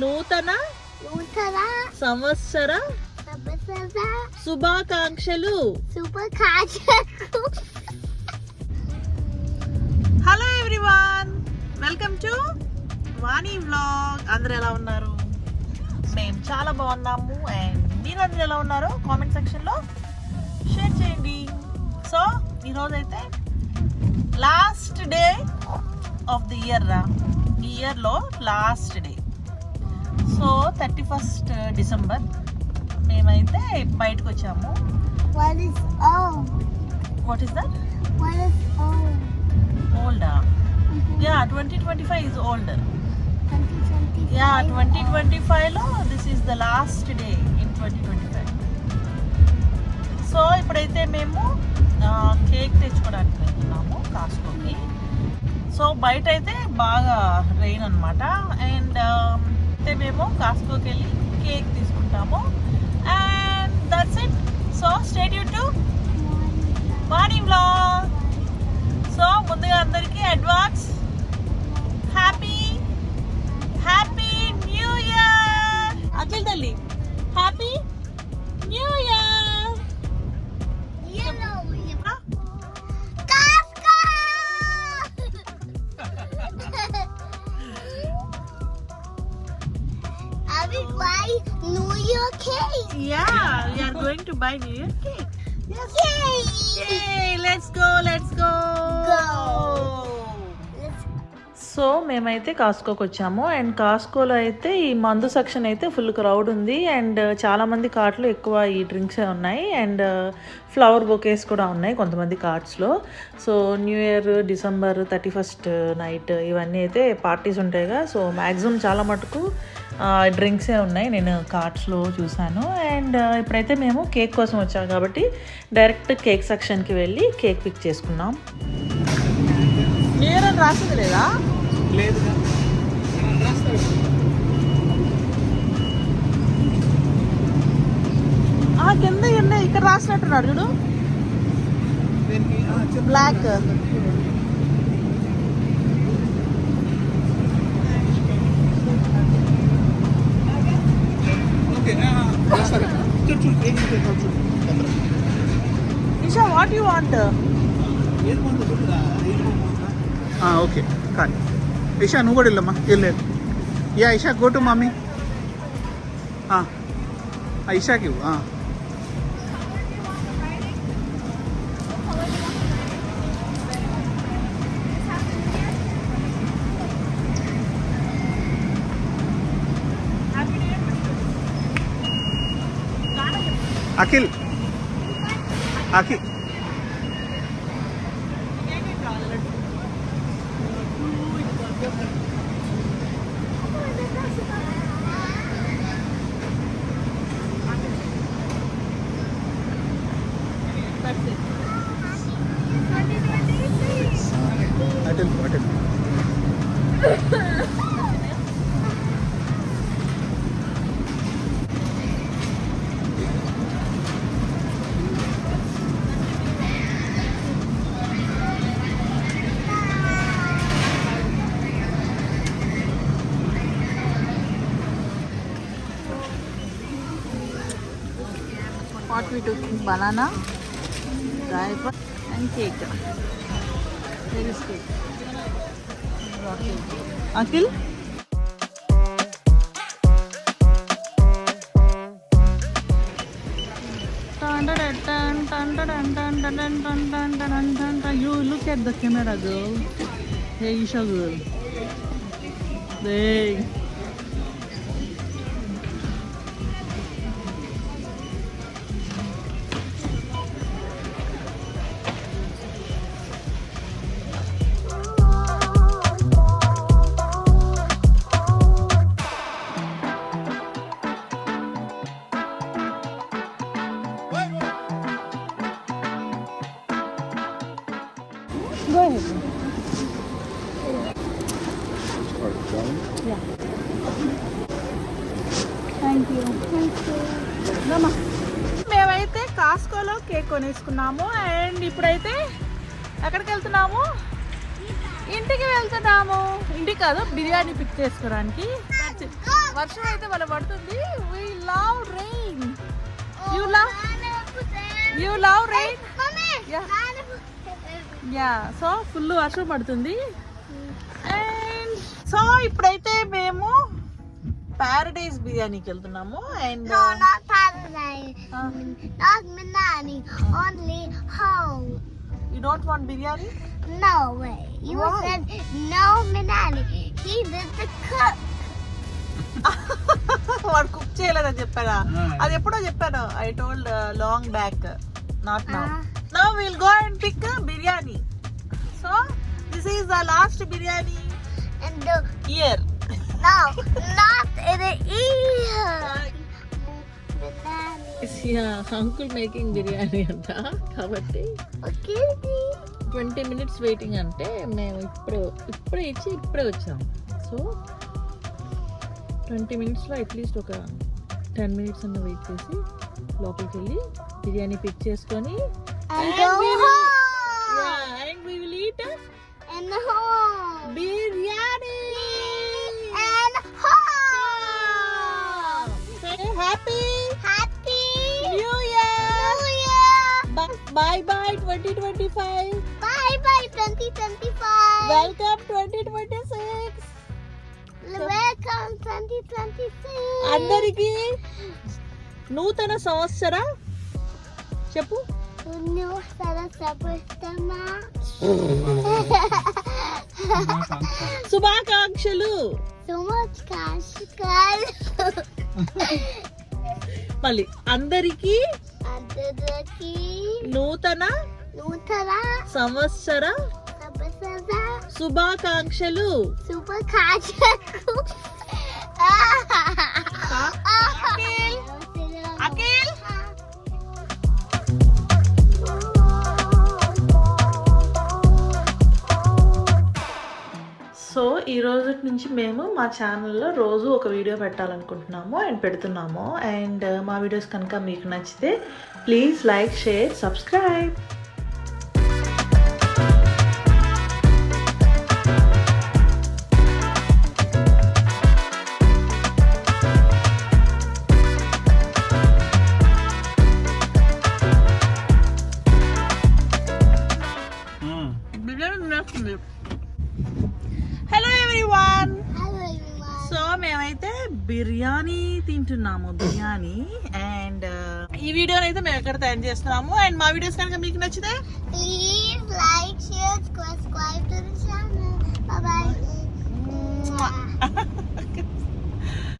నూతన సంవత్సర శుభాకాంక్షలు. Hello everyone, welcome to Vani vlog. అందరూ ఎలా ఉన్నారు? మేము చాలా బాగున్నాము. అండ్ మీరందరూ ఎలా ఉన్నారో కామెంట్ సెక్షన్లో షేర్ చేయండి. సో ఈరోజైతే last day of the year రా, ఈ ఇయర్లో last day. So 31st December మేమైతే బయటకు వచ్చాము. What is old? What is that? What is old? ఓల్డా? Yeah 2025 is older. 2025. యా 2025లో this is the last day in 2025. So ఇప్పుడైతే మేము కేక్ తెచ్చుకోవడానికి వెళ్తున్నాము కాస్కోకి. సో బయట అయితే బాగా రెయిన్ అనమాట. అండ్ అయితే మేము కాస్కోకి వెళ్ళి కేక్ తీసుకుంటాము. And that's it. So stay tune to Vani vlog. So ముందుగా అందరికీ advance happy new year. Akhil తల్లి happy new year. Buy New Year cake. Yeah, we are going to buy New Year cake. Yes. Yay! Let's go. So మేమైతే కాస్కోకి వచ్చాము. And కాస్కోలో అయితే ఈ మందు section అయితే full crowd ఉంది. అండ్ చాలామంది కార్ట్లు ఎక్కువ ఈ డ్రింక్సే ఉన్నాయి. అండ్ ఫ్లవర్ బొకేస్ కూడా ఉన్నాయి కొంతమంది కార్ట్స్లో. So new year December 31st night ఇవన్నీ అయితే పార్టీస్ ఉంటాయిగా. సో మ్యాక్సిమం చాలా మటుకు డ్రింక్సే ఉన్నాయి, నేను కార్ట్స్లో చూసాను. అండ్ ఇప్పుడైతే మేము కేక్ కోసం వచ్చాము కాబట్టి డైరెక్ట్ కేక్ సెక్షన్కి వెళ్ళి కేక్ పిక్ చేసుకున్నాం. న్యూ ఇయర్ అని రాసింది లేదా? లేదు కింద ఇక్కడ రాసినట్టున్నాడు చూడు, black. Isha, what you want? Okay కానీ ఇషా నువ్వు కూడా వెళ్ళమ్మా, వెళ్ళలేదు. Yeah Isha go to mummy. ఇషాకి ఇవ్వు. Akhil అటెల్ 42 banana, dry fruit and cake. There is cake. Uncle? You look at the camera, girl. Hey, Isha girl. Hey. Go ahead. Yeah. Thank you. మేమైతే కాస్కోలో cake కొనేసుకున్నాము. And ఇప్పుడైతే ఎక్కడికి వెళ్తున్నాము? ఇంటికి వెళ్తున్నాము. ఇంటికి కాదు, బిర్యానీ పిక్ చేసుకోవడానికి. వర్షం అయితే వాళ్ళ పడుతుంది. We love rain. You love rain? Yeah, so full వర్షం పడుతుంది. అండ్ సో ఇప్పుడైతే మేము పారడైజ్ బిర్యానీకి వెళ్తున్నాము. And No, not paradise. Not Minani. Only home. You don't want biryani? No way. You Why? said no Minani. He did the cook. వాడు cook చేయలేదని చెప్పాడా? అది ఎప్పుడో చెప్పాను. I told long back, not now. Now will go and pick biryani. So this is the last biryani And the year. no, not in the ear. Minani. Uncle making biryani అంట, కాబట్టి Okay. 20 minutes waiting. అంటే మేము ఇప్పుడే ఇచ్చి ఇప్పుడే వచ్చాం. సో 20 minutesలో అట్లీస్ట్ ఒక 10 minutes అన్న వెయిట్ చేసి లోపలికి వెళ్ళి బిర్యానీ పిక్ చేసుకొని And go home. and we will eat And home. biryani. And home. Say happy Happy New Year. New Year. Bye bye 2025. Bye bye 2025. Welcome 2026. Welcome 2026. అందరికి నూతన సంవత్సర చెప్పు New Sarasapustama. శుభాకాంక్షలు. So much Kashkal. మళ్ళీ అందరికి Adadaki. నూతన Nutara. సంవత్సర Sabasada. శుభాకాంక్షలు. Super Kashaku. Akil. Akil. So ఈ రోజు నుంచి మేము మా ఛానల్లో రోజు ఒక వీడియో పెట్టాలనుకుంటున్నాము అండ్ పెడుతున్నాము. అండ్ మా వీడియోస్ కనుక మీకు నచ్చితే please like, share, subscribe. Hello everyone. Hello everyone. So మేమైతే బిర్యానీ తింటున్నాము. బిర్యానీ. అండ్ ఈ వీడియోని అయితే మేము ఎక్కడ తయారు చేస్తున్నాము. అండ్ మా వీడియోస్ కనుక మీకు నచ్చితే Please like, share, subscribe to the channel. Bye bye.